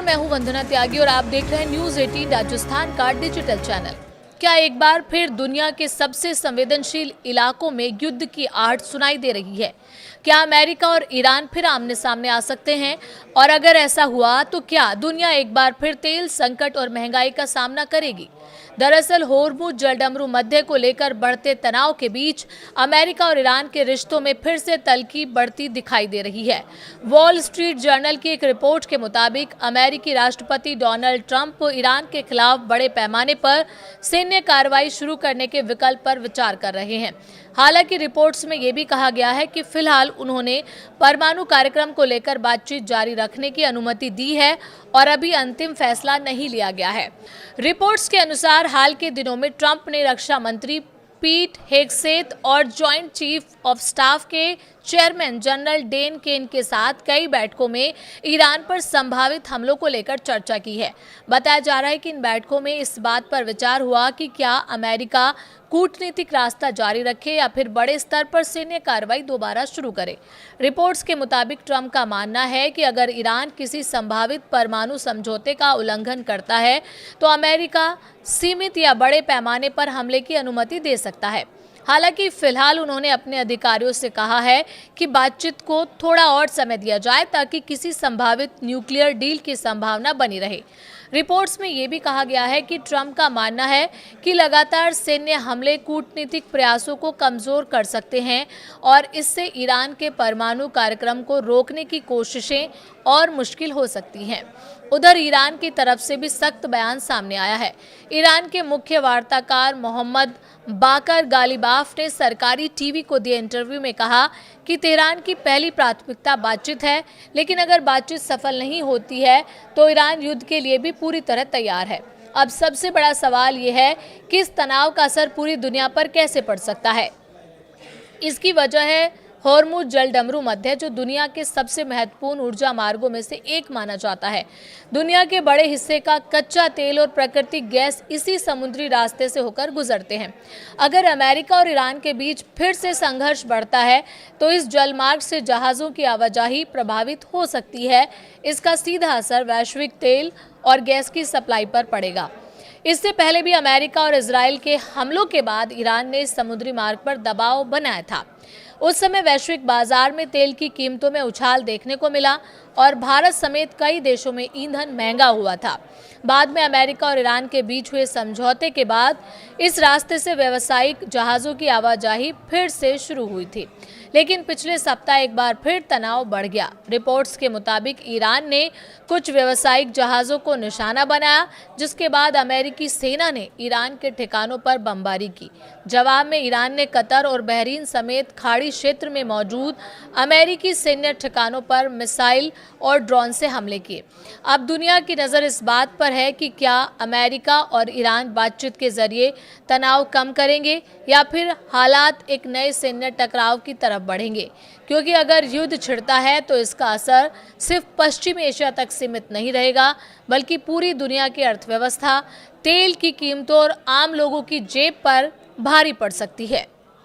मैं हूं वंदना त्यागी और आप देख रहे हैं न्यूज 18 राजस्थान का डिजिटल चैनल। क्या एक बार फिर दुनिया के सबसे संवेदनशील इलाकों में युद्ध की आहट सुनाई दे रही है? क्या अमेरिका और ईरान फिर आमने सामने आ सकते हैं? और अगर ऐसा हुआ तो क्या दुनिया एक बार फिर तेल संकट और महंगाई का सामना करेगी? दरअसल होर्मुज जलडमरू मध्य को लेकर बढ़ते तनाव के बीच अमेरिका और ईरान के रिश्तों में फिर से तल्खी बढ़ती दिखाई दे रही है। वॉल स्ट्रीट जर्नल की एक रिपोर्ट के मुताबिक अमेरिकी राष्ट्रपति डोनाल्ड ट्रंप ईरान के खिलाफ बड़े पैमाने पर सैन्य कार्रवाई शुरू करने के विकल्प पर विचार कर रहे हैं। हालांकि रिपोर्ट्स में यह भी कहा गया है कि फिलहाल उन्होंने परमाणु कार्यक्रम को लेकर बातचीत जारी रखने की अनुमति दी है और अभी अंतिम फैसला नहीं लिया गया है। रिपोर्ट्स के अनुसार हाल के दिनों में ट्रंप ने रक्षा मंत्री पीट हेगसेथ और जॉइंट चीफ ऑफ स्टाफ के चेयरमैन जनरल डेन केन के साथ कई बैठकों में ईरान पर संभावित हमलों को लेकर चर्चा की है। बताया जा रहा है कि इन बैठकों में इस बात पर विचार हुआ कि क्या अमेरिका कूटनीतिक रास्ता जारी रखे या फिर बड़े स्तर पर सैन्य कार्रवाई दोबारा शुरू करे। रिपोर्ट्स के मुताबिक ट्रंप का मानना है कि अगर ईरान किसी संभावित परमाणु समझौते का उल्लंघन करता है तो अमेरिका सीमित या बड़े पैमाने पर हमले की अनुमति दे सकता है। हालांकि फिलहाल उन्होंने अपने अधिकारियों से कहा है कि बातचीत को थोड़ा और समय दिया जाए ताकि किसी संभावित न्यूक्लियर डील की संभावना बनी रहे। रिपोर्ट्स में यह भी कहा गया है कि ट्रंप का मानना है कि लगातार सैन्य हमले कूटनीतिक प्रयासों को कमजोर कर सकते हैं और इससे ईरान के परमाणु कार्यक्रम को रोकने की कोशिशें और मुश्किल हो सकती हैं। उधर ईरान की तरफ से भी सख्त बयान सामने आया है। ईरान के मुख्य वार्ताकार मोहम्मद बाकर गालिबाफ ने सरकारी टीवी को दिए इंटरव्यू में कहा कि तेहरान की पहली प्राथमिकता बातचीत है, लेकिन अगर बातचीत सफल नहीं होती है तो ईरान युद्ध के लिए भी पूरी तरह तैयार है। अब सबसे बड़ा सवाल यह है कि इस तनाव का असर पूरी दुनिया पर कैसे पड़ सकता है। इसकी वजह है होर्मुज जलडमरू मध्य, जो दुनिया के सबसे महत्वपूर्ण ऊर्जा मार्गों में से एक माना जाता है। दुनिया के बड़े हिस्से का कच्चा तेल और प्राकृतिक गैस इसी समुद्री रास्ते से होकर गुजरते हैं। अगर अमेरिका और ईरान के बीच फिर से संघर्ष बढ़ता है तो इस जलमार्ग से जहाज़ों की आवाजाही प्रभावित हो सकती है। इसका सीधा असर वैश्विक तेल और गैस की सप्लाई पर पड़ेगा। इससे पहले भी अमेरिका और इजराइल के हमलों के बाद ईरान ने इस समुद्री मार्ग पर दबाव बनाया था। उस समय वैश्विक बाजार में तेल की कीमतों में उछाल देखने को मिला और भारत समेत कई देशों में ईंधन महंगा हुआ था। बाद में अमेरिका और ईरान के बीच हुए समझौते के बाद इस रास्ते से व्यावसायिक जहाज़ों की आवाजाही फिर से शुरू हुई थी, लेकिन पिछले सप्ताह एक बार फिर तनाव बढ़ गया। रिपोर्ट्स के मुताबिक ईरान ने कुछ व्यावसायिक जहाज़ों को निशाना बनाया, जिसके बाद अमेरिकी सेना ने ईरान के ठिकानों पर बमबारी की। जवाब में ईरान ने कतर और बहरीन समेत खाड़ी क्षेत्र में मौजूद अमेरिकी सैन्य ठिकानों पर मिसाइल और ड्रोन से हमले किए। अब दुनिया की नज़र इस बात पर है कि क्या अमेरिका और ईरान बातचीत के जरिए तनाव कम करेंगे या फिर हालात एक नए सैन्य टकराव की तरफ बढ़ेंगे, क्योंकि अगर युद्ध छिड़ता है तो इसका असर सिर्फ पश्चिमी एशिया तक सीमित नहीं रहेगा, बल्कि पूरी दुनिया की अर्थव्यवस्था, तेल की कीमतों और आम लोगों की जेब पर भारी पड़ सकती है।